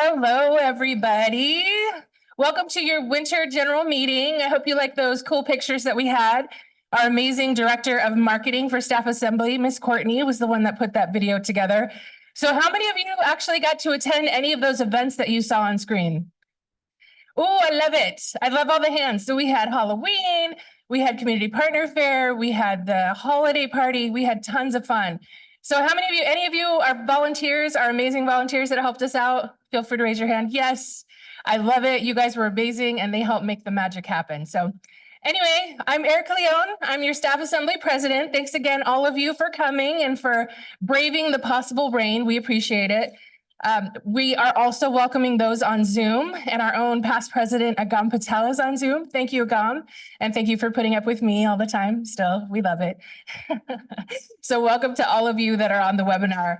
Hello, everybody. Welcome to your winter general meeting. I hope you like those cool pictures that we had. Our amazing director of marketing for Staff Assembly, Miss Courtney, was the one that put that video together. So how many of you actually got to attend any of those events that you saw on screen? Oh, I love it. I love all the hands. So we had Halloween, we had community partner fair, we had the holiday party, we had tons of fun. So how many of you, any of you are volunteers, are amazing volunteers that helped us out? Feel free to raise your hand. Yes, I love it. You guys were amazing and they helped make the magic happen. So anyway, I'm Erica Leone. I'm your Staff Assembly President. Thanks again, all of you, for coming and for braving the possible rain. We appreciate it. We are also welcoming those on Zoom, and our own past president, Agam Patel, is on Zoom. Thank you, Agam, and thank you for putting up with me all the time. Still, we love it. So welcome to all of you that are on the webinar.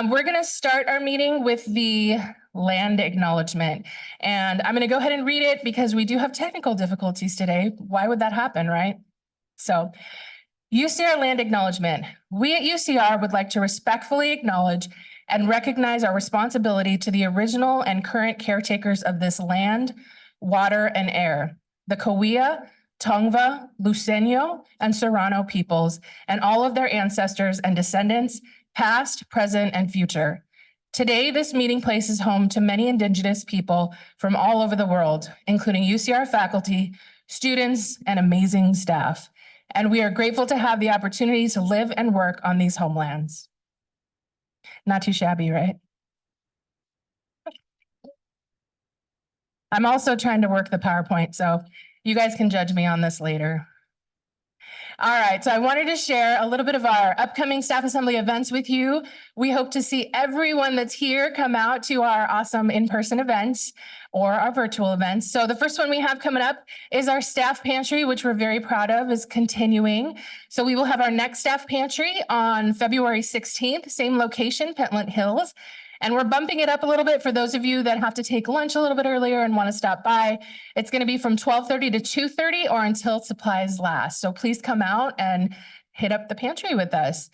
We're going to start our meeting with the land acknowledgement, and I'm going to go ahead and read it because we do have technical difficulties today. Why would that happen, right? So, UCR land acknowledgement. We at UCR would like to respectfully acknowledge and recognize our responsibility to the original and current caretakers of this land, water, and air, the Cahuilla, Tongva, Luceño, and Serrano peoples, and all of their ancestors and descendants, past, present, and future. Today, this meeting place is home to many Indigenous people from all over the world, including UCR faculty, students, and amazing staff. And we are grateful to have the opportunity to live and work on these homelands. Not too shabby, right? I'm also trying to work the PowerPoint, so you guys can judge me on this later. All right, so I wanted to share a little bit of our upcoming Staff Assembly events with you. We hope to see everyone that's here come out to our awesome in-person events or our virtual events. So the first one we have coming up is our staff pantry, which we're very proud of, is continuing. So we will have our next staff pantry on February 16th, same location, Pentland Hills. And we're bumping it up a little bit for those of you that have to take lunch a little bit earlier and want to stop by. It's going to be from 12:30 to 2:30 or until supplies last. So please come out and hit up the pantry with us.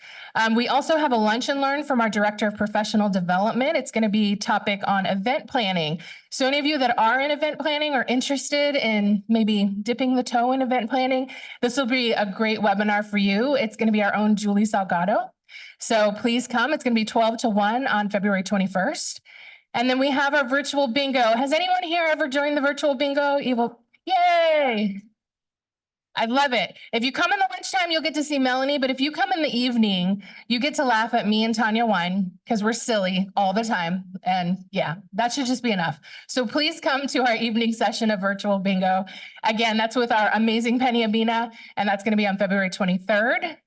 We also have a lunch and learn from our Director of Professional Development. It's going to be topic on event planning. So any of you that are in event planning or interested in maybe dipping the toe in event planning, this will be a great webinar for you. It's going to be our own Julie Salgado. So please come. It's going to be 12 to 1 on February 21st. And then we have our virtual bingo. Has anyone here ever joined the virtual bingo? Yay! I love it. If you come in the lunchtime, you'll get to see Melanie. But if you come in the evening, you get to laugh at me and Tanya Wine because we're silly all the time. And yeah, that should just be enough. So please come to our evening session of virtual bingo. Again, that's with our amazing Penny Abina, and that's going to be on February 23rd.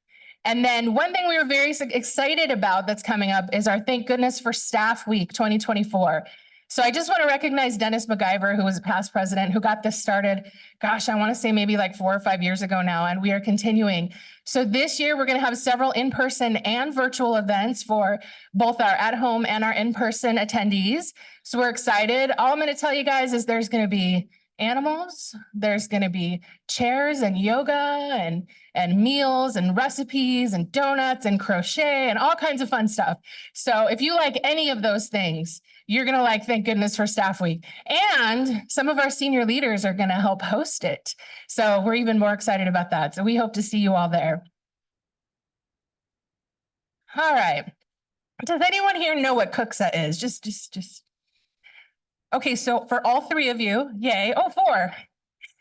And then one thing we were very excited about that's coming up is our Thank Goodness for Staff Week 2024. So I just want to recognize Dennis MacGyver, who was a past president, who got this started, gosh, I want to say maybe like 4 or 5 years ago now, and we are continuing. So this year, we're going to have several in-person and virtual events for both our at-home and our in-person attendees. So we're excited. All I'm going to tell you guys is there's going to be animals, there's going to be chairs and yoga and meals and recipes and donuts and crochet and all kinds of fun stuff. So if you like any of those things, you're going to like Thank Goodness for Staff Week. And some of our senior leaders are going to help host it. So we're even more excited about that. So we hope to see you all there. All right. Does anyone here know what CUCSA is? Just. Okay, so for all 3 of you, yay. Oh, 4.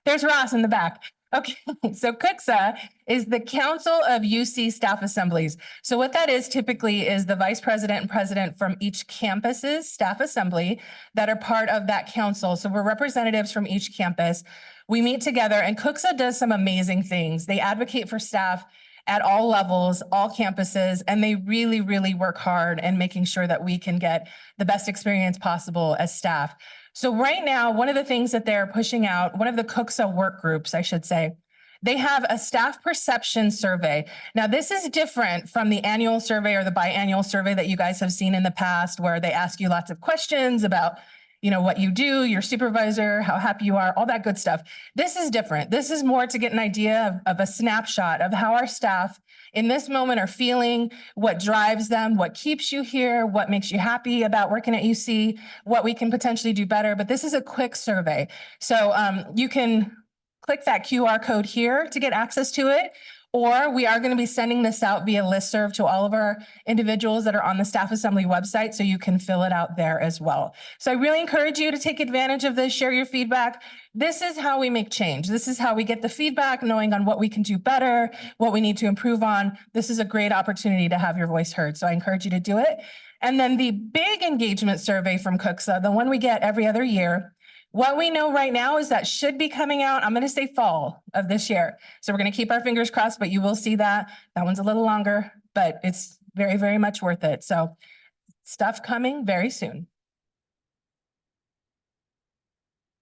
There's Ross in the back. Okay, so CUCSA is the Council of UC Staff Assemblies. So what that is typically is the vice president and president from each campus's staff assembly that are part of that council. So we're representatives from each campus. We meet together, and CUCSA does some amazing things. They advocate for staff at all levels, all campuses, and they really, really work hard in making sure that we can get the best experience possible as staff. So right now, one of the things that they're pushing out, one of the CUCSA work groups, I should say, they have a staff perception survey. Now, this is different from the annual survey or the biannual survey that you guys have seen in the past, where they ask you lots of questions about what you do, your supervisor, how happy you are, all that good stuff. This is different. This is more to get an idea of a snapshot of how our staff in this moment are feeling, what drives them, what keeps you here, what makes you happy about working at UC, what we can potentially do better. But this is a quick survey. So you can click that QR code here to get access to it. Or we are going to be sending this out via listserv to all of our individuals that are on the Staff Assembly website, so you can fill it out there as well. So I really encourage you to take advantage of this, share your feedback. This is how we make change. This is how we get the feedback, knowing on what we can do better, what we need to improve on. This is a great opportunity to have your voice heard. So I encourage you to do it. And then the big engagement survey from CUCSA, the one we get every other year, what we know right now is that should be coming out, I'm going to say fall of this year. So we're going to keep our fingers crossed, but you will see that. That one's a little longer, but it's very, very much worth it. So stuff coming very soon.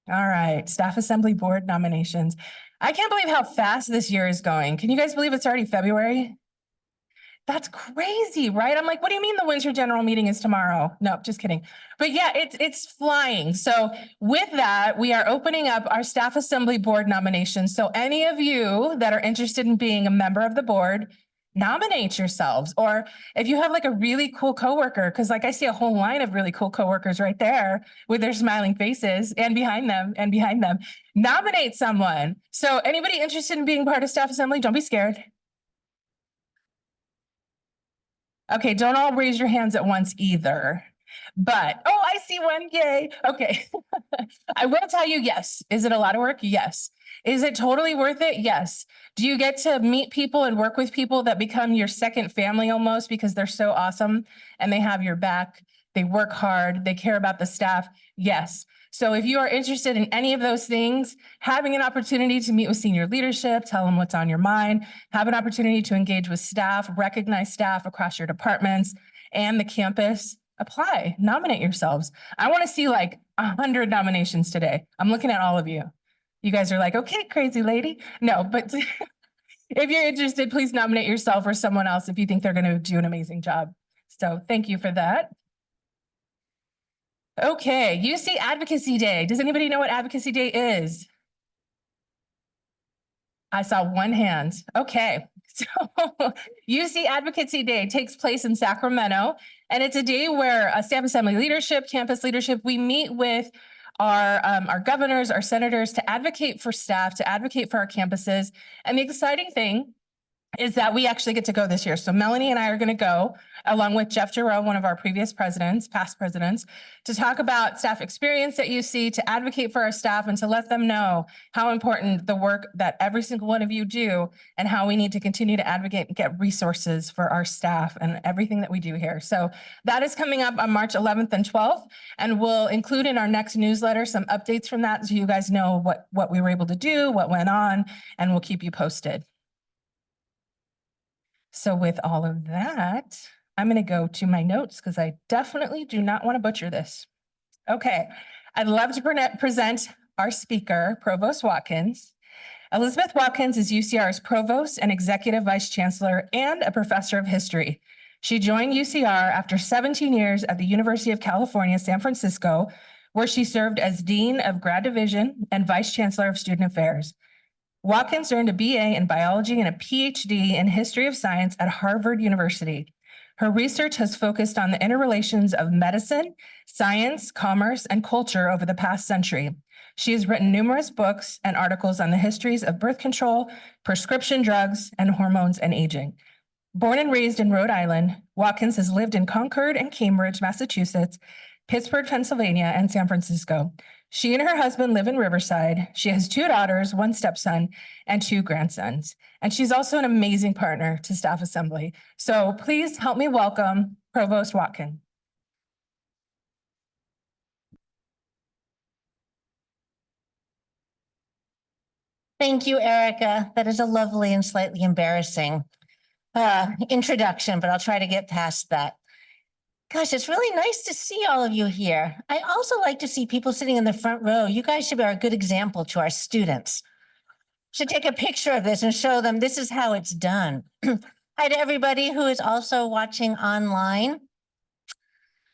All right, Staff Assembly Board nominations. I can't believe how fast this year is going. Can you guys believe it's already February? That's crazy, right? I'm like, what do you mean the winter general meeting is tomorrow? No, just kidding. But yeah, it's flying. So with that, we are opening up our Staff Assembly Board nominations. So any of you that are interested in being a member of the board, nominate yourselves. Or if you have like a really cool coworker, because like I see a whole line of really cool coworkers right there with their smiling faces and behind them, nominate someone. So anybody interested in being part of Staff Assembly, don't be scared. Okay, don't all raise your hands at once either. But, oh, I see one, yay. Okay. I will tell you, yes. Is it a lot of work? Yes. Is it totally worth it? Yes. Do you get to meet people and work with people that become your second family almost because they're so awesome and they have your back? They work hard, they care about the staff? Yes. So if you are interested in any of those things, having an opportunity to meet with senior leadership, tell them what's on your mind, have an opportunity to engage with staff, recognize staff across your departments and the campus, apply, nominate yourselves. I want to see like 100 nominations today. I'm looking at all of you. You guys are like, okay, crazy lady. No, but if you're interested, please nominate yourself or someone else if you think they're going to do an amazing job. So thank you for that. Okay, UC Advocacy Day. Does anybody know what Advocacy Day is? I saw one hand. Okay, so UC Advocacy Day takes place in Sacramento, and it's a day where Staff Assembly leadership, campus leadership, we meet with our governors, our senators to advocate for staff, to advocate for our campuses. And the exciting thing is that we actually get to go this year. So Melanie and I are going to go, along with Jeff Giroux, one of our previous presidents, past presidents, to talk about staff experience at UC, to advocate for our staff and to let them know how important the work that every single one of you do and how we need to continue to advocate and get resources for our staff and everything that we do here. So that is coming up on March 11th and 12th, and we'll include in our next newsletter some updates from that so you guys know what we were able to do, what went on, and we'll keep you posted. So with all of that, I'm going to go to my notes because I definitely do not want to butcher this. Okay, I'd love to present our speaker, Provost Watkins. Elizabeth Watkins is UCR's Provost and Executive Vice Chancellor and a Professor of History. She joined UCR after 17 years at the University of California, San Francisco, where she served as Dean of Grad Division and Vice Chancellor of Student Affairs. Watkins earned a BA in biology and a PhD in history of science at Harvard University. Her research has focused on the interrelations of medicine, science, commerce, and culture over the past century. She has written numerous books and articles on the histories of birth control, prescription drugs, and hormones and aging. Born and raised in Rhode Island, Watkins has lived in Concord and Cambridge, Massachusetts, Pittsburgh, Pennsylvania, and San Francisco. She and her husband live in Riverside. She has 2 daughters, 1 stepson, and 2 grandsons. And she's also an amazing partner to Staff Assembly. So please help me welcome Provost Watkins. Thank you, Erica. That is a lovely and slightly embarrassing introduction, but I'll try to get past that. Gosh, it's really nice to see all of you here. I also like to see people sitting in the front row. You guys should be a good example to our students. Should take a picture of this and show them this is how it's done. Hi to everybody who is also watching online.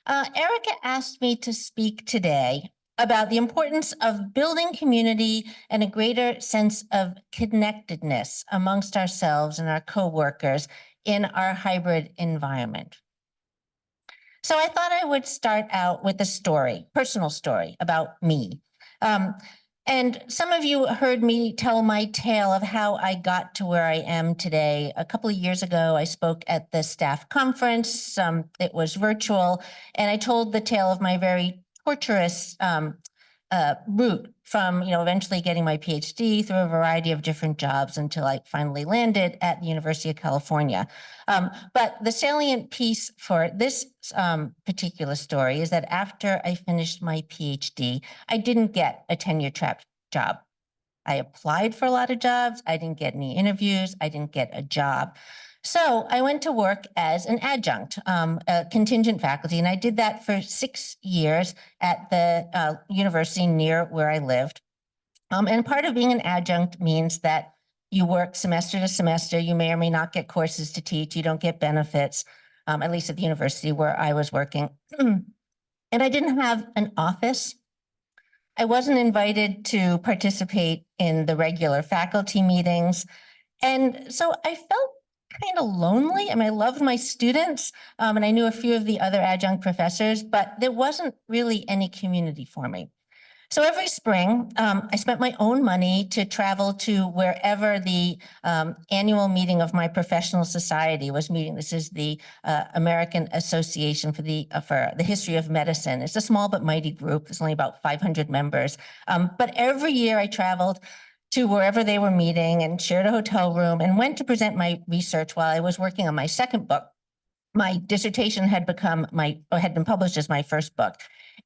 Erica asked me to speak today about the importance of building community and a greater sense of connectedness amongst ourselves and our coworkers in our hybrid environment. So I thought I would start out with a story, personal story about me. And some of you heard me tell my tale of how I got to where I am today. A couple of years ago, I spoke at the staff conference. It was virtual, and I told the tale of my very torturous route from, eventually getting my PhD through a variety of different jobs until I finally landed at the University of California. But the salient piece for this particular story is that after I finished my PhD, I didn't get a tenure-track job. I applied for a lot of jobs. I didn't get any interviews. I didn't get a job. So I went to work as an adjunct, a contingent faculty, and I did that for 6 years at the university near where I lived. And part of being an adjunct means that you work semester to semester. You may or may not get courses to teach. You don't get benefits, at least at the university where I was working. And I didn't have an office. I wasn't invited to participate in the regular faculty meetings. And so I felt kind of lonely. I mean, I loved my students, and I knew a few of the other adjunct professors, but there wasn't really any community for me. So every spring, I spent my own money to travel to wherever the annual meeting of my professional society was meeting. This is the American Association for the History of Medicine. It's a small but mighty group. There's only about 500 members. But every year I traveled to wherever they were meeting and shared a hotel room and went to present my research while I was working on my second book. My dissertation had been published as my first book.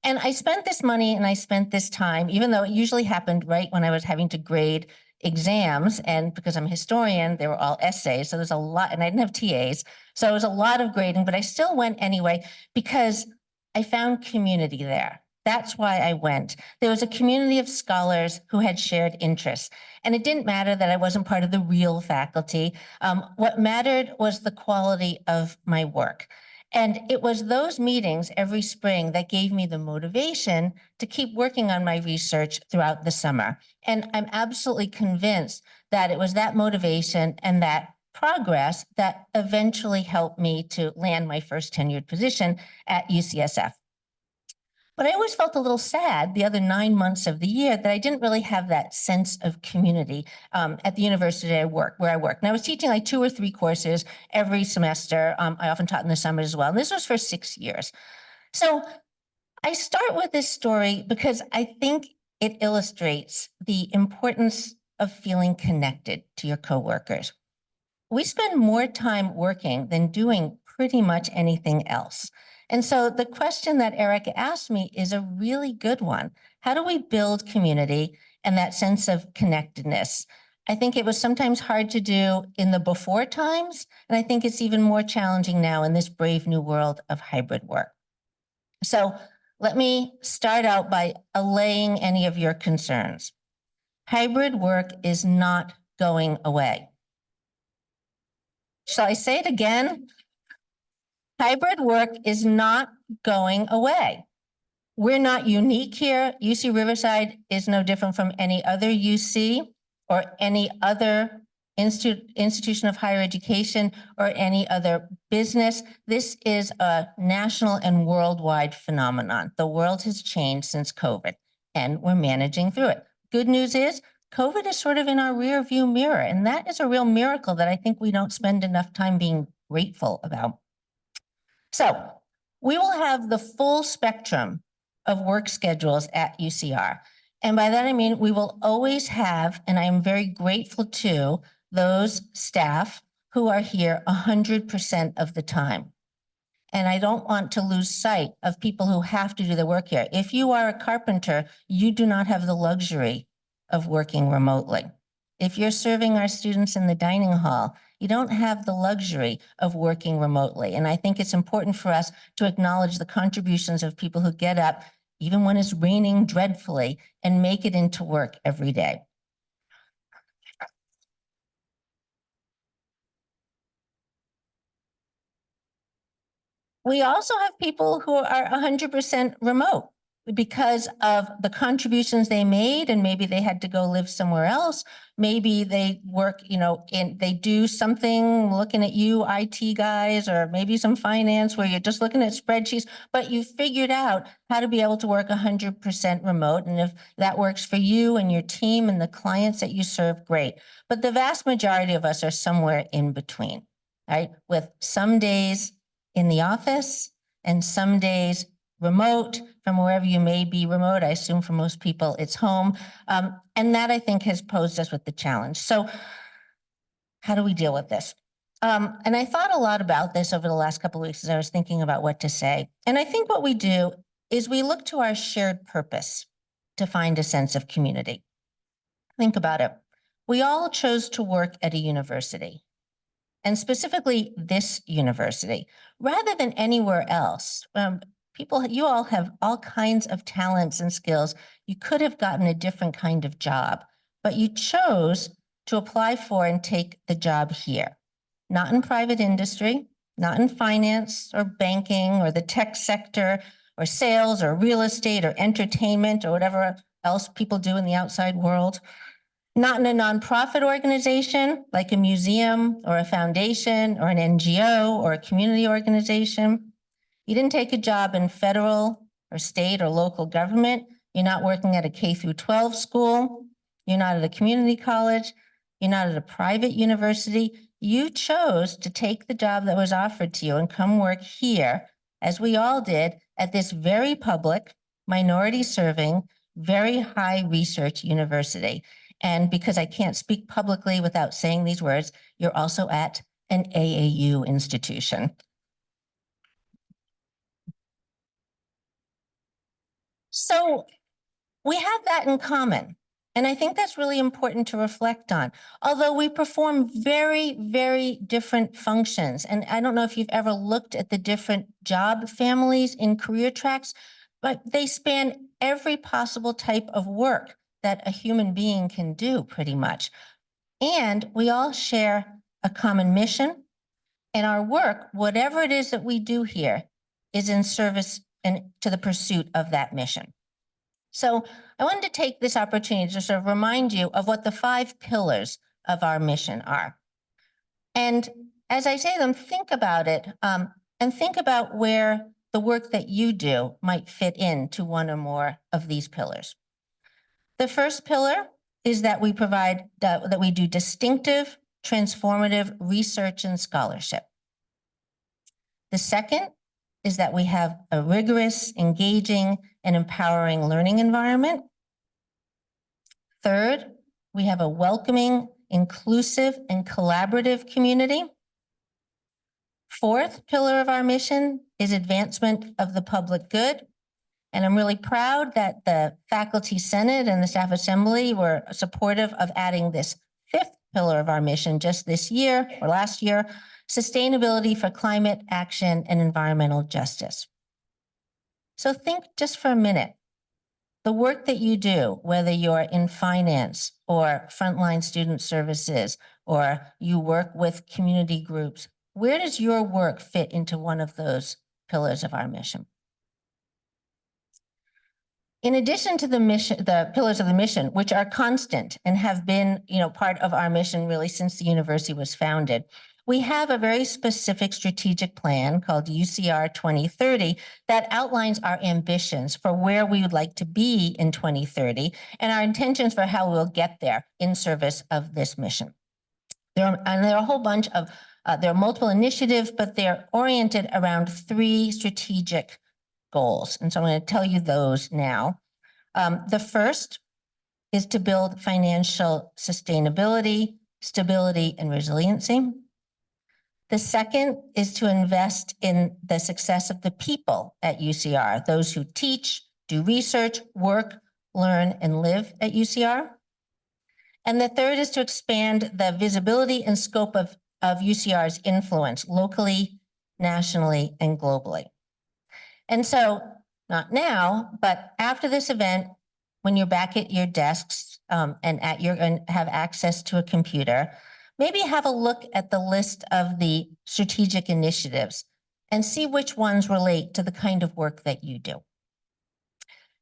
And I spent this money and I spent this time, even though it usually happened right when I was having to grade exams. And because I'm a historian, they were all essays. So there's a lot, and I didn't have TAs. So it was a lot of grading, but I still went anyway because I found community there. That's why I went. There was a community of scholars who had shared interests. And it didn't matter that I wasn't part of the real faculty. What mattered was the quality of my work. And it was those meetings every spring that gave me the motivation to keep working on my research throughout the summer. And I'm absolutely convinced that it was that motivation and that progress that eventually helped me to land my first tenured position at UCSF. But I always felt a little sad the other 9 months of the year that I didn't really have that sense of community at the university where I work. And I was teaching like 2 or 3 courses every semester. I often taught in the summer as well. And this was for 6 years. So I start with this story because I think it illustrates the importance of feeling connected to your coworkers. We spend more time working than doing pretty much anything else. And so the question that Erica asked me is a really good one. How do we build community and that sense of connectedness? I think it was sometimes hard to do in the before times, and I think it's even more challenging now in this brave new world of hybrid work. So let me start out by allaying any of your concerns. Hybrid work is not going away. Shall I say it again? Hybrid work is not going away. We're not unique here. UC Riverside is no different from any other UC or any other institution of higher education or any other business. This is a national and worldwide phenomenon. The world has changed since COVID, and we're managing through it. Good news is COVID is sort of in our rear view mirror, and that is a real miracle that I think we don't spend enough time being grateful about. So we will have the full spectrum of work schedules at UCR. And by that, I mean, we will always have, and I am very grateful to those staff who are here 100% of the time. And I don't want to lose sight of people who have to do the work here. If you are a carpenter, you do not have the luxury of working remotely. If you're serving our students in the dining hall, you don't have the luxury of working remotely. And I think it's important for us to acknowledge the contributions of people who get up, even when it's raining dreadfully, and make it into work every day. We also have people who are 100% remote. because of the contributions they made, and maybe they had to go live somewhere else. Maybe they work, they do something looking at you IT guys, or maybe some finance where you're just looking at spreadsheets, but you figured out how to be able to work 100% remote. And if that works for you and your team and the clients that you serve, great. But the vast majority of us are somewhere in between, right? With some days in the office and some days remote from wherever you may be remote. I assume for most people it's home. And that, I think, has posed us with the challenge. So how do we deal with this? And I thought a lot about this over the last couple of weeks as I was thinking about what to say. And I think what we do is we look to our shared purpose to find a sense of community. Think about it. We all chose to work at a university, and specifically this university, rather than anywhere else. You all have all kinds of talents and skills. You could have gotten a different kind of job, but you chose to apply for and take the job here, not in private industry, not in finance or banking or the tech sector or sales or real estate or entertainment or whatever else people do in the outside world. Not in a nonprofit organization like a museum or a foundation or an NGO or a community organization. You didn't take a job in federal or state or local government. You're not working at a K through 12 school. You're not at a community college. You're not at a private university. You chose to take the job that was offered to you and come work here, as we all did, at this very public, minority serving, very high research university. And because I can't speak publicly without saying these words, you're also at an AAU institution. So we have that in common. And I think that's really important to reflect on. Although we perform very, very different functions. And I don't know if you've ever looked at the different job families in career tracks, but they span every possible type of work that a human being can do pretty much. And we all share a common mission. And our work, whatever it is that we do here, is in service and to the pursuit of that mission. So I wanted to take this opportunity to sort of remind you of what the 5 pillars of our mission are. And as I say them, think about it, and think about where the work that you do might fit into one or more of these pillars. The first pillar is that we provide, that we do distinctive, transformative research and scholarship. The second is that we have a rigorous, engaging, and empowering learning environment. Third, we have a welcoming, inclusive, and collaborative community. Fourth pillar of our mission is advancement of the public good. And I'm really proud that the Faculty Senate and the Staff Assembly were supportive of adding this 5th pillar of our mission just this year or last year, sustainability for climate action and environmental justice. So think just for a minute, the work that you do, whether you're in finance or frontline student services, or you work with community groups, where does your work fit into one of those pillars of our mission? In addition to the mission, the pillars of the mission, which are constant and have been, part of our mission really since the university was founded, we have a very specific strategic plan called UCR 2030 that outlines our ambitions for where we would like to be in 2030 and our intentions for how we'll get there in service of this mission. There are a whole bunch of, there are multiple initiatives, but they're oriented around 3 strategic goals. And so I'm going to tell you those now. The first is to build financial sustainability, stability, and resiliency. The second is to invest in the success of the people at UCR, those who teach, do research, work, learn, and live at UCR. And the third is to expand the visibility and scope of UCR's influence locally, nationally, and globally. And so, not now, but after this event, when you're back at your desks and have access to a computer, maybe have a look at the list of the strategic initiatives and see which ones relate to the kind of work that you do.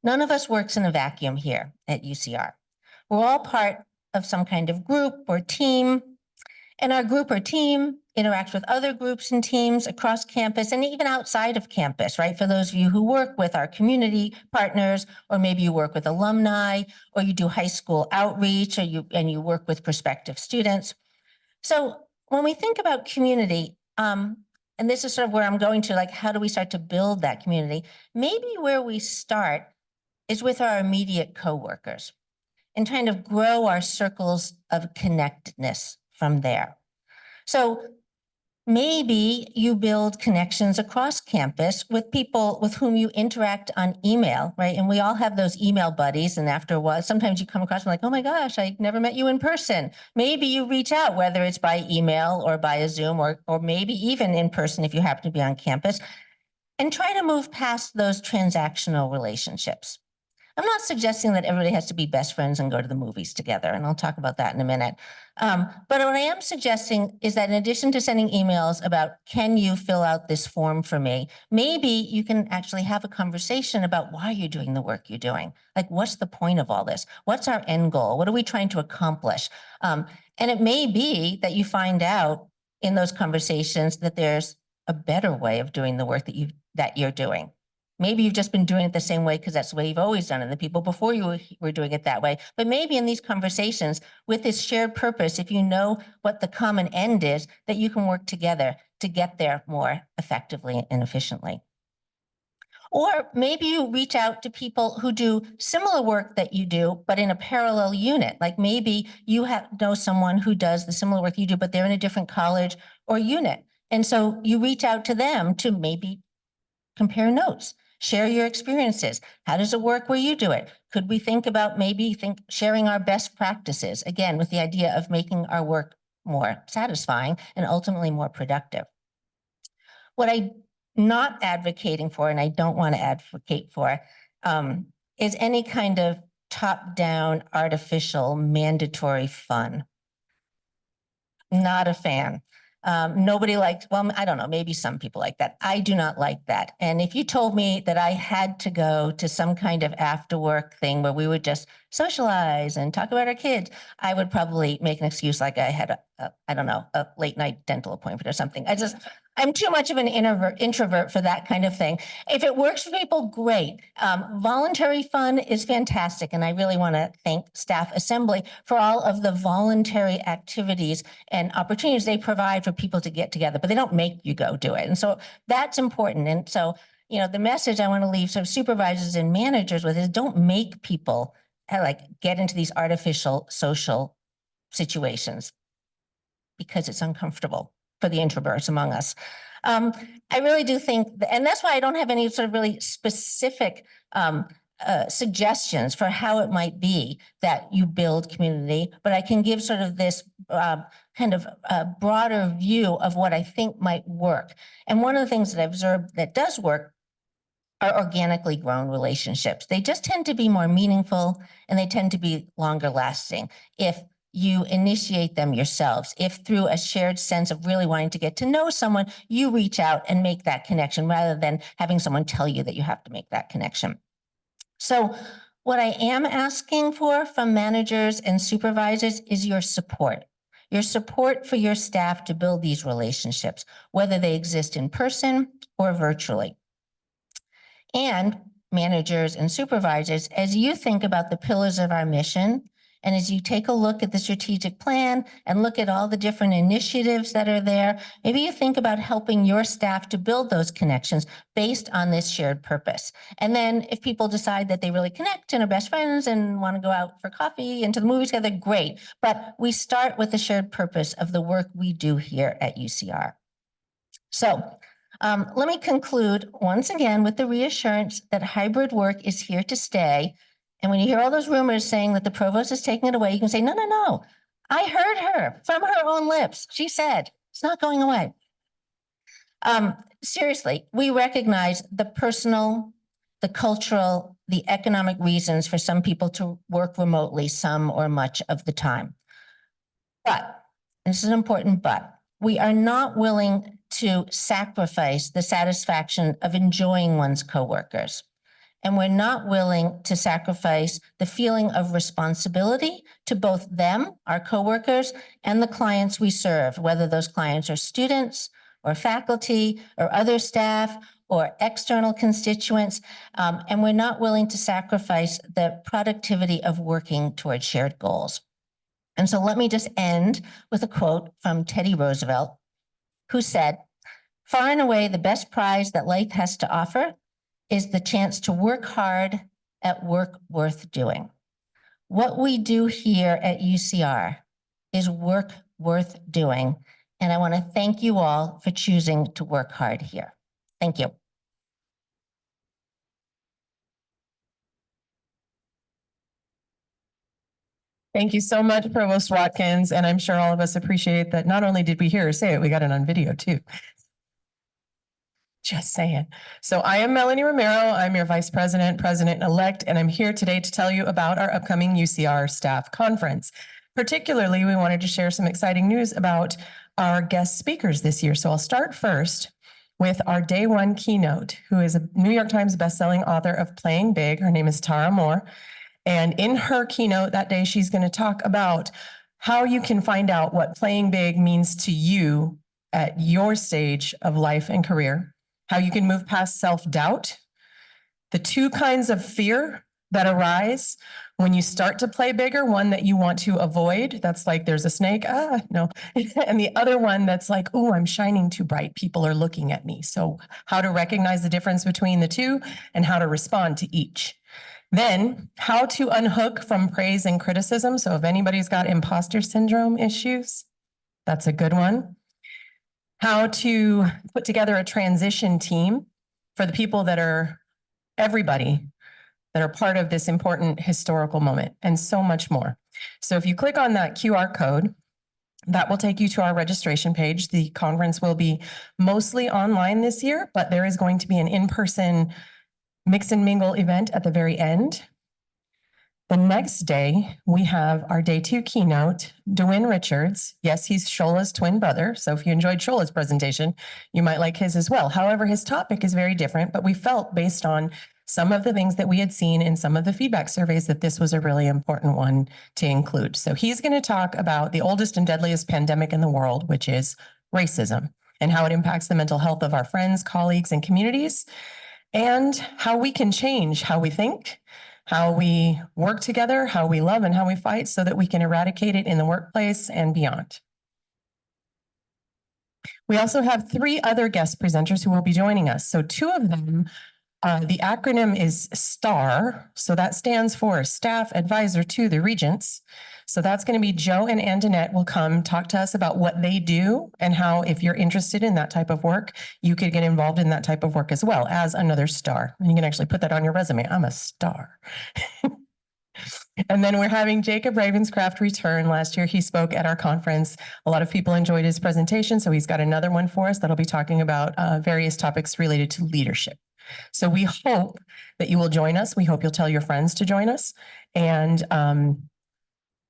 None of us works in a vacuum here at UCR. We're all part of some kind of group or team, and our group or team interacts with other groups and teams across campus and even outside of campus, right? For those of you who work with our community partners, or maybe you work with alumni, or you do high school outreach, or you work with prospective students. So when we think about community, and this is sort of where I'm going to, like, how do we start to build that community? Maybe where we start is with our immediate coworkers and trying to grow our circles of connectedness from there. So maybe you build connections across campus with people with whom you interact on email, right? And we all have those email buddies. And after a while, sometimes you come across them like, oh my gosh, I never met you in person. Maybe you reach out, whether it's by email or by a Zoom, or maybe even in person if you happen to be on campus, and try to move past those transactional relationships. I'm not suggesting that everybody has to be best friends and go to the movies together, and I'll talk about that in a minute. But what I am suggesting is that in addition to sending emails about, can you fill out this form for me, maybe you can actually have a conversation about why you're doing the work you're doing. Like, what's the point of all this? What's our end goal? What are we trying to accomplish? And it may be that you find out in those conversations that there's a better way of doing the work that you're doing. Maybe you've just been doing it the same way because that's the way you've always done it. The people before you were doing it that way. But maybe in these conversations with this shared purpose, if you know what the common end is, that you can work together to get there more effectively and efficiently. Or maybe you reach out to people who do similar work that you do, but in a parallel unit. Like maybe you know someone who does the similar work you do, but they're in a different college or unit. And so you reach out to them to maybe compare notes. Share your experiences. How does it work where you do it? Could we think about sharing our best practices, again, with the idea of making our work more satisfying and ultimately more productive? What I'm not advocating for, and I don't want to advocate for, is any kind of top-down, artificial, mandatory fun. Not a fan. Nobody likes, well, I don't know, maybe some people like that. I do not like that. And if you told me that I had to go to some kind of after work thing where we would just socialize and talk about our kids, I would probably make an excuse like I had I don't know, a late night dental appointment or something. I'm too much of an introvert for that kind of thing. If it works for people, great. Voluntary fun is fantastic. And I really want to thank Staff Assembly for all of the voluntary activities and opportunities they provide for people to get together, but they don't make you go do it. And so that's important. And so, you know, the message I want to leave sort of supervisors and managers with is don't make people get into these artificial social situations because it's uncomfortable for the introverts among us. I really do think, and that's why I don't have any sort of really specific suggestions for how it might be that you build community, but I can give sort of this kind of broader view of what I think might work. And one of the things that I've observed that does work are organically grown relationships. They just tend to be more meaningful and they tend to be longer lasting if you initiate them yourselves. If through a shared sense of really wanting to get to know someone, you reach out and make that connection rather than having someone tell you that you have to make that connection. So what I am asking for from managers and supervisors is your support for your staff to build these relationships, whether they exist in person or virtually. And managers and supervisors, as you think about the pillars of our mission, and as you take a look at the strategic plan and look at all the different initiatives that are there, maybe you think about helping your staff to build those connections based on this shared purpose. And then if people decide that they really connect and are best friends and want to go out for coffee and to the movies together, great. But we start with the shared purpose of the work we do here at UCR. So let me conclude once again with the reassurance that hybrid work is here to stay. And when you hear all those rumors saying that the provost is taking it away, you can say, no, no, no. I heard her from her own lips. She said, it's not going away. Seriously, we recognize the personal, the cultural, the economic reasons for some people to work remotely some or much of the time. But, this is an important but, we are not willing to sacrifice the satisfaction of enjoying one's coworkers. and we're not willing to sacrifice the feeling of responsibility to both them, our coworkers, and the clients we serve, whether those clients are students or faculty or other staff or external constituents. And we're not willing to sacrifice the productivity of working towards shared goals. And so let me just end with a quote from Teddy Roosevelt, who said, "Far and away, the best prize that life has to offer is the chance to work hard at work worth doing." What we do here at UCR is work worth doing. And I want to thank you all for choosing to work hard here. Thank you. Thank you so much, Provost Watkins. And I'm sure all of us appreciate that not only did we hear her say it, we got it on video too. Just saying. So I am Melanie Romero. I'm your Vice President, President-elect, and I'm here today to tell you about our upcoming UCR Staff Conference. Particularly, we wanted to share some exciting news about our guest speakers this year. So I'll start first with our day one keynote, who is a New York Times bestselling author of Playing Big. Her name is Tara Moore. And in her keynote that day, she's going to talk about how you can find out what playing big means to you at your stage of life and career, how you can move past self-doubt, the two kinds of fear that arise when you start to play bigger, one that you want to avoid, that's like there's a snake, no, and the other one that's like, oh, I'm shining too bright, people are looking at me. So how to recognize the difference between the two and how to respond to each. Then how to unhook from praise and criticism. So if anybody's got imposter syndrome issues, that's a good one. How to put together a transition team for the people that are everybody that are part of this important historical moment, and so much more. So if you click on that QR code, that will take you to our registration page. The conference will be mostly online this year, but there is going to be an in-person mix and mingle event at the very end. The next day, we have our day two keynote, DeWin Richards. Yes, he's Shola's twin brother. So if you enjoyed Shola's presentation, you might like his as well. However, his topic is very different, but we felt based on some of the things that we had seen in some of the feedback surveys that this was a really important one to include. So he's going to talk about the oldest and deadliest pandemic in the world, which is racism, and how it impacts the mental health of our friends, colleagues, and communities, and how we can change how we think, how we work together, how we love, and how we fight so that we can eradicate it in the workplace and beyond. We also have 3 other guest presenters who will be joining us. So 2 of them, the acronym is STAR. So that stands for Staff Advisor to the Regents. So that's going to be Joe and Andanette will come talk to us about what they do and how, if you're interested in that type of work, you could get involved in that type of work as well as another star. And you can actually put that on your resume. I'm a star. And then we're having Jacob Ravenscraft return. Last year, he spoke at our conference. A lot of people enjoyed his presentation. So he's got another one for us that'll be talking about various topics related to leadership. So we hope that you will join us. We hope you'll tell your friends to join us. And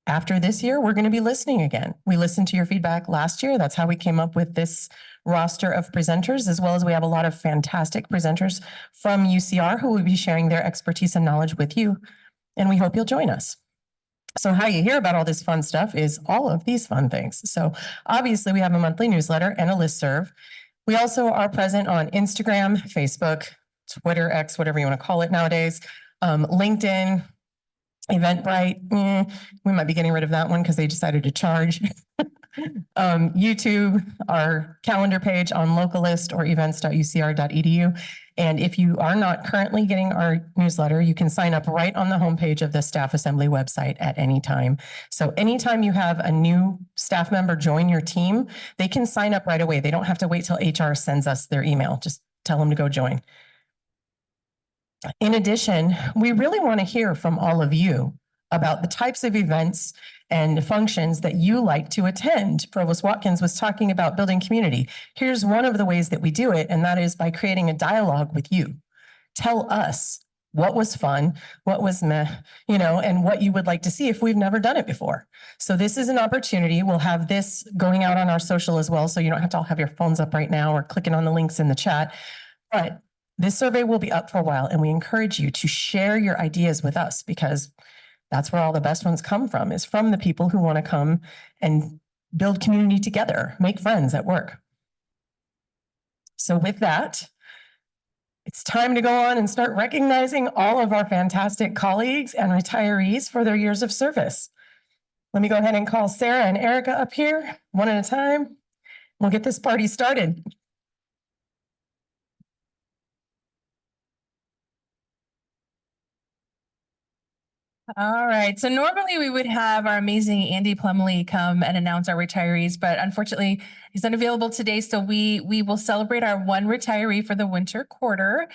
after this year, we're going to be listening again. We listened to your feedback last year. That's how we came up with this roster of presenters, as well as we have a lot of fantastic presenters from UCR who will be sharing their expertise and knowledge with you. And we hope you'll join us. So how you hear about all this fun stuff is all of these fun things. So obviously we have a monthly newsletter and a listserv. We also are present on Instagram, Facebook, Twitter, X, whatever you want to call it nowadays, LinkedIn, Eventbrite. We might be getting rid of that one because they decided to charge. YouTube, our calendar page on Localist or events.ucr.edu. And if you are not currently getting our newsletter, you can sign up right on the homepage of the Staff Assembly website at any time. So anytime you have a new staff member join your team, they can sign up right away. They don't have to wait till HR sends us their email. Just tell them to go join. In addition, we really want to hear from all of you about the types of events and functions that you like to attend. Provost Watkins was talking about building community. Here's one of the ways that we do it, and that is by creating a dialogue with you. Tell us what was fun, what was meh, and what you would like to see if we've never done it before. So this is an opportunity. We'll have this going out on our social as well, so you don't have to all have your phones up right now or clicking on the links in the chat. But This survey will be up for a while, and we encourage you to share your ideas with us because that's where all the best ones come from, is from the people who want to come and build community together, make friends at work. So with that, it's time to go on and start recognizing all of our fantastic colleagues and retirees for their years of service. Let me go ahead and call Sarah and Erica up here, one at a time. We'll get this party started. All right, so normally we would have our amazing Andy Plumley come and announce our retirees, but unfortunately he's unavailable today. So we will celebrate our one retiree for the winter quarter,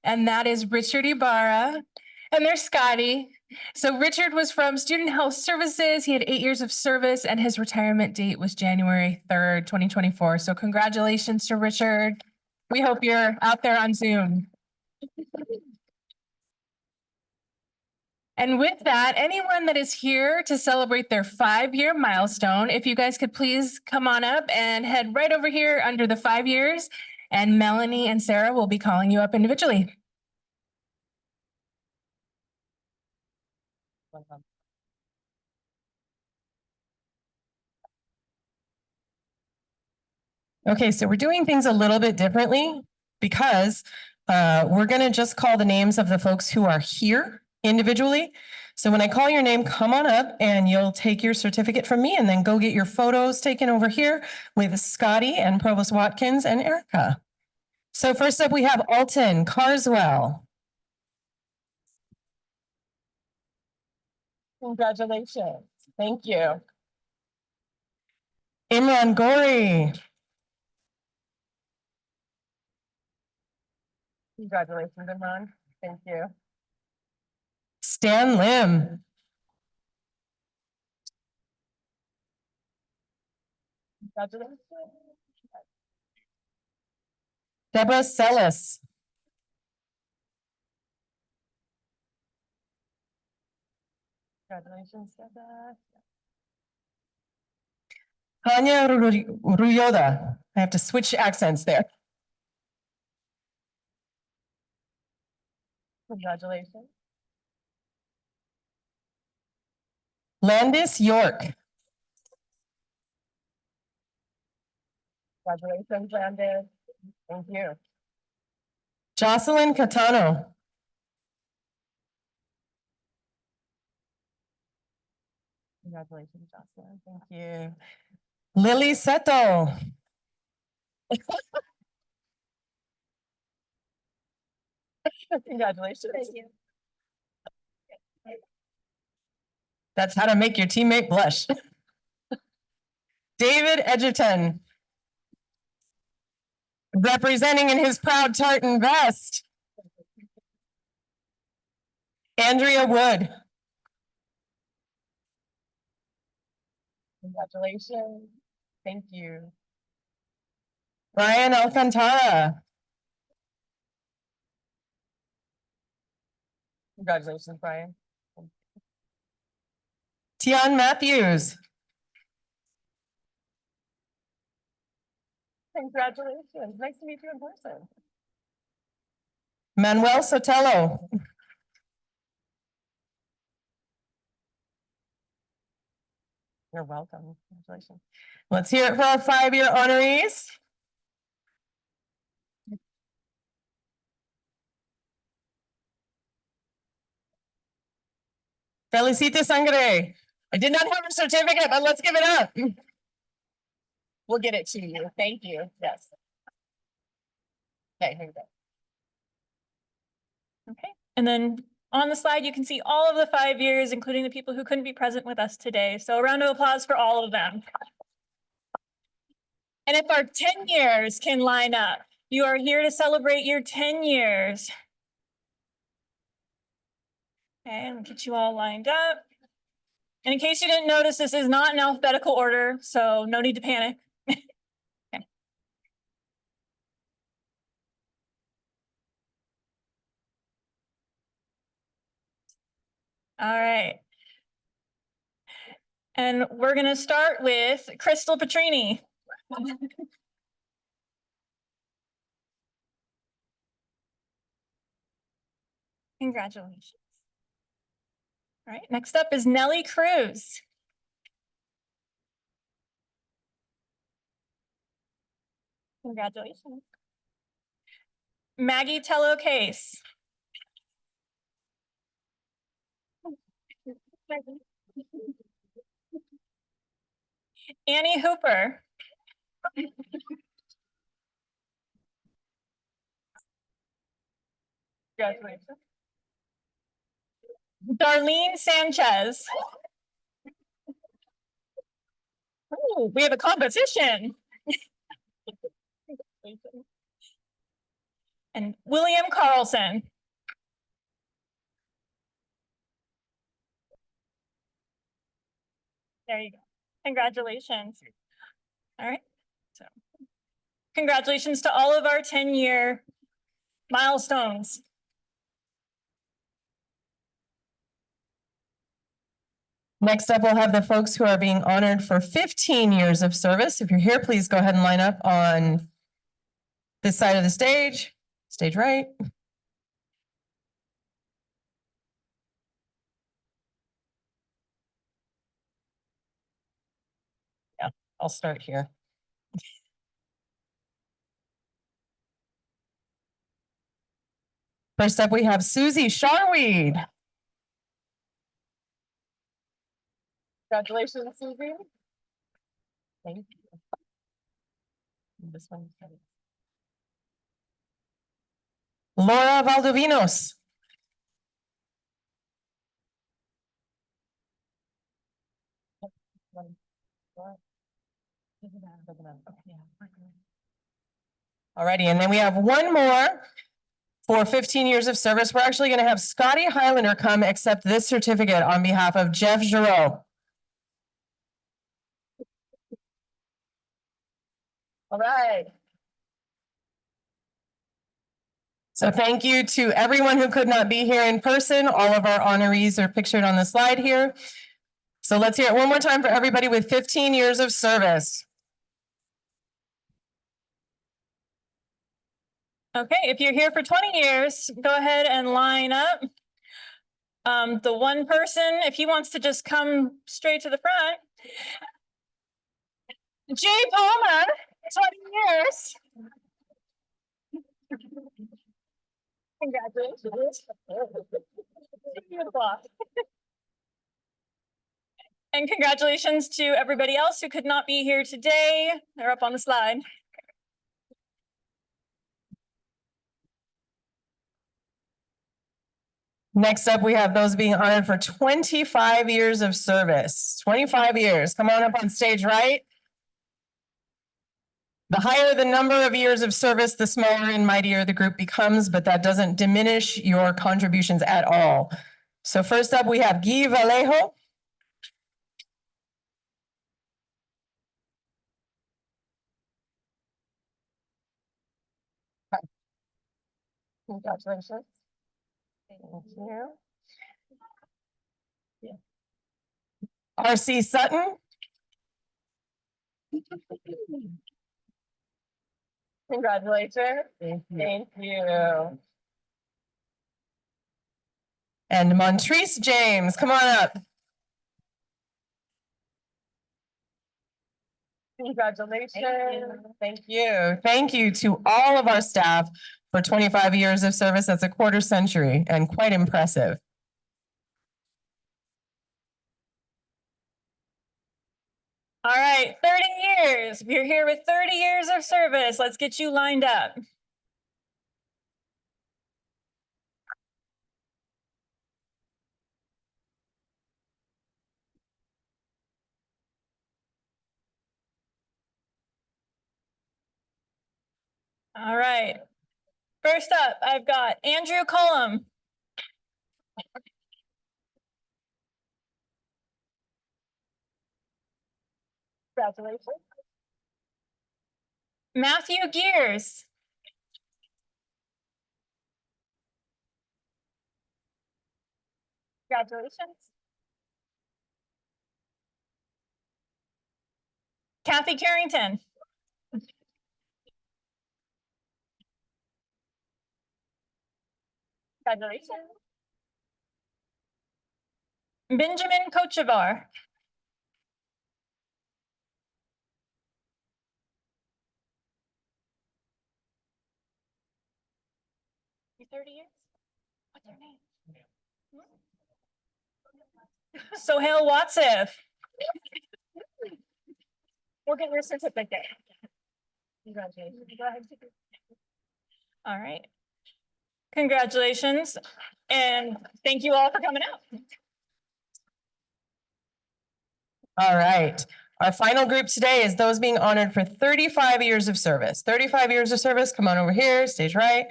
and that is Richard Ibarra. And there's Scotty. So Richard was from Student Health Services. He had 8 years of service, and his retirement date was January 3rd, 2024. So congratulations to Richard. We hope you're out there on Zoom. And with that, anyone that is here to celebrate their 5-year milestone, if you guys could please come on up and head right over here under the 5 years, and Melanie and Sarah will be calling you up individually. Okay, so we're doing things a little bit differently because we're going to just call the names of the folks who are here individually. So when I call your name, come on up and you'll take your certificate from me and then go get your photos taken over here with Scotty and Provost Watkins and Erica. So first up, we have Alton Carswell. Congratulations. Thank you. Imran Gori. Congratulations, Imran. Thank you. Stan Lim. Congratulations. Deborah Sellis. Congratulations, Deborah. Tanya Ruyoda. I have to switch accents there. Congratulations. Landis York. Congratulations, Landis. Thank you. Jocelyn Catano. Congratulations, Jocelyn. Thank you. Lily Seto. Congratulations. Thank you. That's how to make your teammate blush. David Edgerton. Representing in his proud tartan vest. Andrea Wood. Congratulations. Thank you. Brian Alcantara. Congratulations, Brian. Tian Matthews. Congratulations. Nice to meet you in person. Manuel Sotelo. You're welcome. Congratulations. Let's hear it for our 5-year honorees. Felicite Sangre. I did not have a certificate, but let's give it up. We'll get it to you. Thank you. Yes. Okay, here we go. Okay, and then on the slide, you can see all of the 5 years, including the people who couldn't be present with us today. So a round of applause for all of them. And if our 10 years can line up, you are here to celebrate your 10 years. Okay, let me get you all lined up. And in case you didn't notice, this is not in alphabetical order, so no need to panic. Okay. All right. And we're going to start with Crystal Petrini. Congratulations. All right, next up is Nellie Cruz. Congratulations. Maggie Tello Case. Annie Hooper. Congratulations. Darlene Sanchez. Oh, we have a competition. And William Carlson. There you go. Congratulations. All right. So congratulations to all of our 10-year milestones. Next up, we'll have the folks who are being honored for 15 years of service. If you're here, please go ahead and line up on this side of the stage, stage right. Yeah, I'll start here. First up, we have Susie Sharweed. Congratulations, Susie. Thank you. This one. Laura Valdovinos. Alrighty, and then we have one more for 15 years of service. We're actually going to have Scotty Highlander come accept this certificate on behalf of Jeff Giroux. All right. So thank you to everyone who could not be here in person. All of our honorees are pictured on the slide here. So let's hear it one more time for everybody with 15 years of service. Okay, if you're here for 20 years, go ahead and line up. The one person, if he wants to just come straight to the front. Jay Palmer, 20 years. Congratulations. Beautiful. And congratulations to everybody else who could not be here today. They're up on the slide. Next up, we have those being honored for 25 years of service. 25 years. Come on up on stage, right? The higher the number of years of service, the smaller and mightier the group becomes, but that doesn't diminish your contributions at all. So first up, we have Guy Vallejo. Congratulations. Thank you. Yeah. R.C. Sutton. Congratulations. Thank you. Thank you. And Montrese James, come on up. Congratulations. Thank you. Thank you to all of our staff for 25 years of service. That's a quarter century and quite impressive. All right, 30 years. If you're here with 30 years of service, let's get you lined up. All right. First up, I've got Andrew Cullum. Congratulations. Matthew Gears. Congratulations. Kathy Carrington. Congratulations. Benjamin Kochevar. 30 years? What's your name? Sohail Watsif. We'll get your certificate. Congratulations. Go ahead. All right. Congratulations. And thank you all for coming out. All right. Our final group today is those being honored for 35 years of service. 35 years of service. Come on over here, stage right.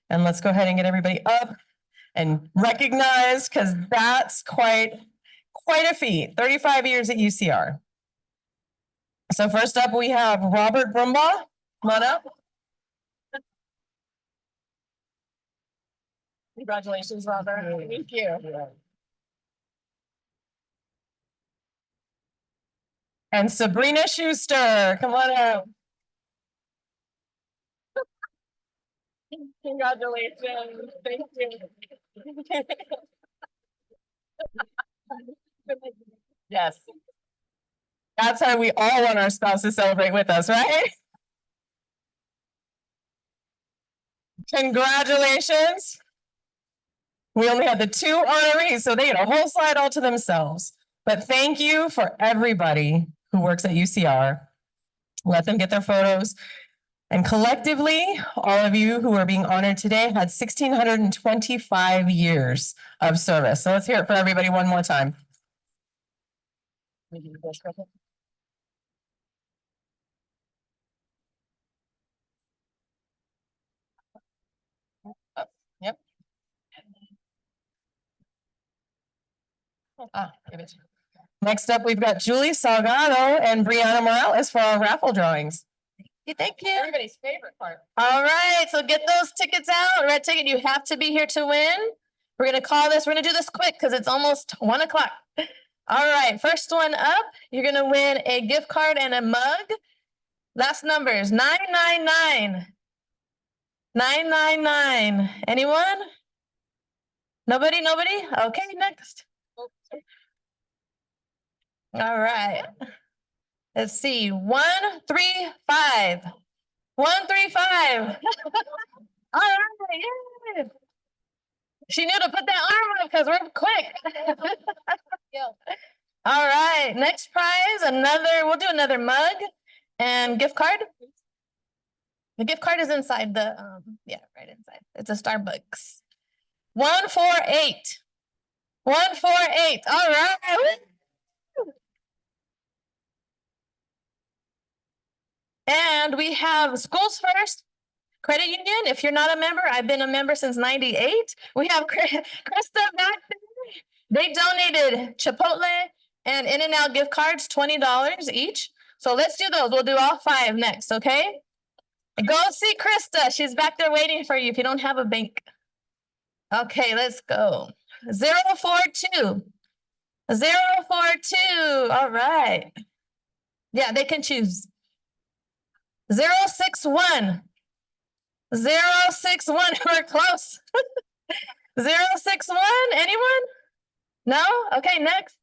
And let's go ahead and get everybody up and recognized because that's quite a feat. 35 years at UCR. So first up, we have Robert Brumbaugh. Come on up. Congratulations, Robert. Thank you. And Sabrina Schuster, come on out. Congratulations. Thank you. Yes. That's how we all want our spouse to celebrate with us, right? Congratulations. We only had the 2 honorees, so they get a whole slide all to themselves. But thank you for everybody who works at UCR. Let them get their photos. And collectively, all of you who are being honored today had 1,625 years of service. So let's hear it for everybody one more time. Yep. Give it to you. Next up, we've got Julie Salgado and Brianna Morales for our raffle drawings. Thank you. Everybody's favorite part. All right, so get those tickets out. Red ticket, you have to be here to win. We're gonna do this quick because it's almost 1 o'clock. All right, first one up, you're gonna win a gift card and a mug. Last number is 999. 999. Anyone? Nobody? Okay, next. All right. Let's see, 135. 135. All right, yeah. She knew to put that arm up because we're quick. All right, next prize, we'll do another mug and gift card. The gift card is inside the, right inside. It's a Starbucks. 148. 148, all right. And we have Schools First Credit Union. If you're not a member, I've been a member since '98. We have Krista back there. They donated Chipotle and In-N-Out gift cards, $20 each. So let's do those. We'll do all 5 next, okay? Go see Krista. She's back there waiting for you if you don't have a bank. Okay, let's go. 042. 042. All right. Yeah, they can choose. 061. 061. We're close. 061. Anyone? No? Okay, next.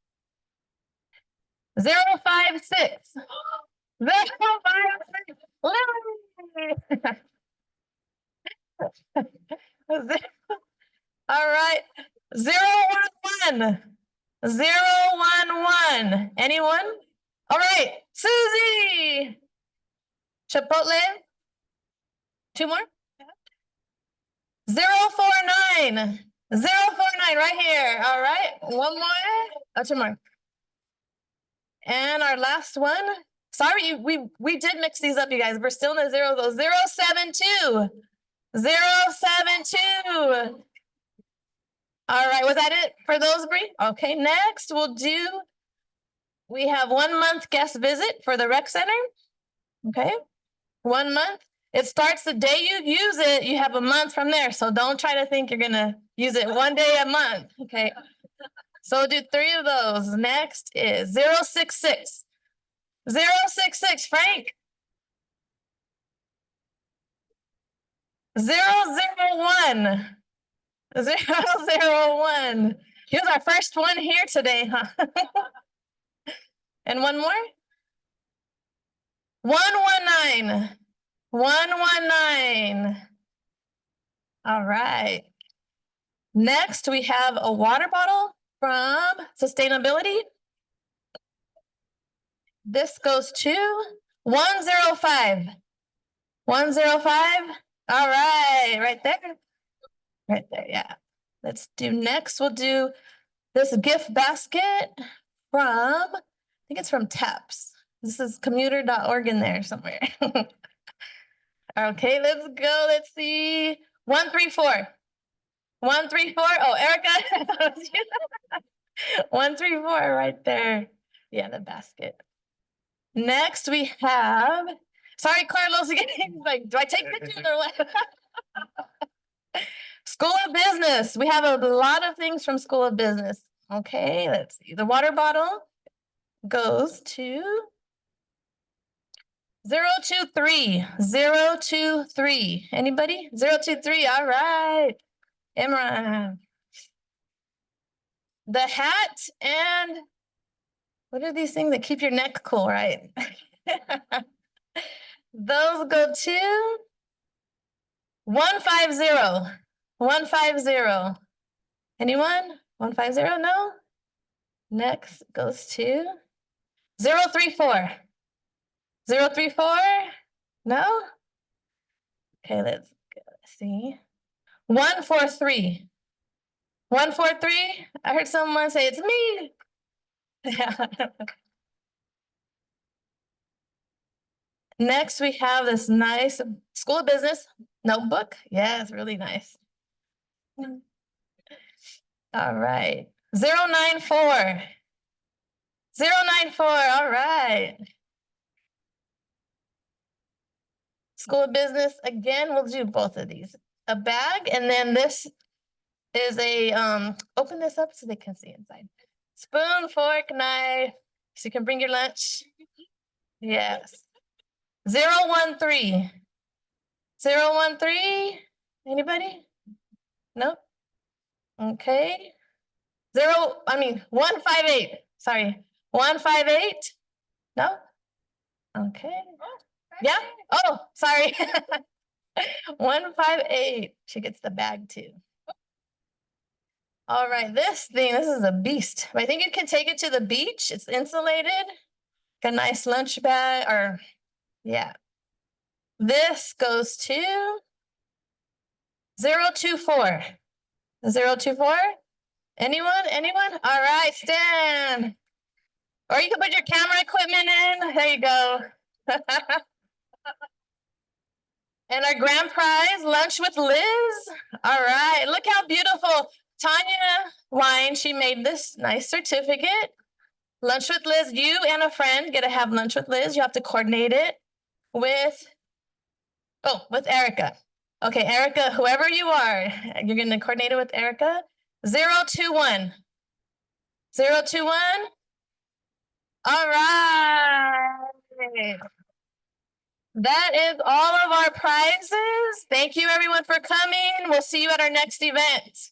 056. 056. All right. 011. 011. Anyone? All right. Susie. Chipotle. 2 more. 049. 049 right here. All right. 1 more. Oh, 2 more. And our last one. Sorry, we did mix these up, you guys. We're still in the zero though. 072. 072. All right, was that it for those, Bree? Okay, next we have 1 month guest visit for the rec center. Okay, 1 month. It starts the day you use it. You have a month from there. So don't try to think you're gonna use it 1 day a month. Okay. So we'll do 3 of those. Next is 066. 066, Frank. 001. 001. He was our first one here today, huh? And one more? 119. 119. All right. Next, we have a water bottle from Sustainability. This goes to 105. 105. All right, right there. Right there, yeah. Let's do next. We'll do this gift basket from, I think it's from TAPS. This is commuter.org in there somewhere. Okay, let's go. Let's see. 134. 134. Oh, Erica. I thought it was you. 134 right there. Yeah, the basket. Next we have, sorry, Carlos, again, like, do I take pictures or what? School of Business. We have a lot of things from School of Business. Okay, let's see. The water bottle goes to 023. 023. Anybody? 023. All right. Imran. The hat and what are these things that keep your neck cool, right? Those go to 150. 150. Anyone? 150? No? Next goes to 034. 034? No? Okay, let's see. 143. 143? I heard someone say it's me. Yeah. Next, we have this nice School of Business notebook. Yeah, it's really nice. All right. 094. 094. All right. School of Business, again, we'll do both of these. A bag, and then this is a, open this up so they can see inside. Spoon, fork, knife, so you can bring your lunch. Yes. 013. 013. Anybody? Nope. Okay. 158. Sorry. 158. No? Okay. Yeah? Oh, sorry. 158. She gets the bag too. All right, this is a beast. I think you can take it to the beach. It's insulated. A nice lunch bag, or yeah. This goes to 024. 024? Anyone? Anyone? All right, stand. Or you can put your camera equipment in. There you go. And our grand prize, Lunch with Liz. All right, look how beautiful. Tanya Wine, she made this nice certificate. Lunch with Liz, you and a friend get to have lunch with Liz. You have to coordinate it with Erica. Okay, Erica, whoever you are, you're gonna coordinate it with Erica. 021. 021. All right. That is all of our prizes. Thank you everyone for coming. We'll see you at our next event.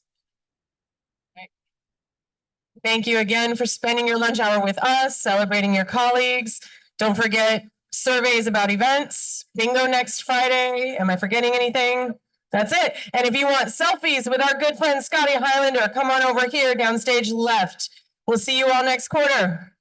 Thank you again for spending your lunch hour with us, celebrating your colleagues. Don't forget surveys about events, bingo next Friday. Am I forgetting anything? That's it. And if you want selfies with our good friend Scotty Highlander, come on over here downstage left. We'll see you all next quarter.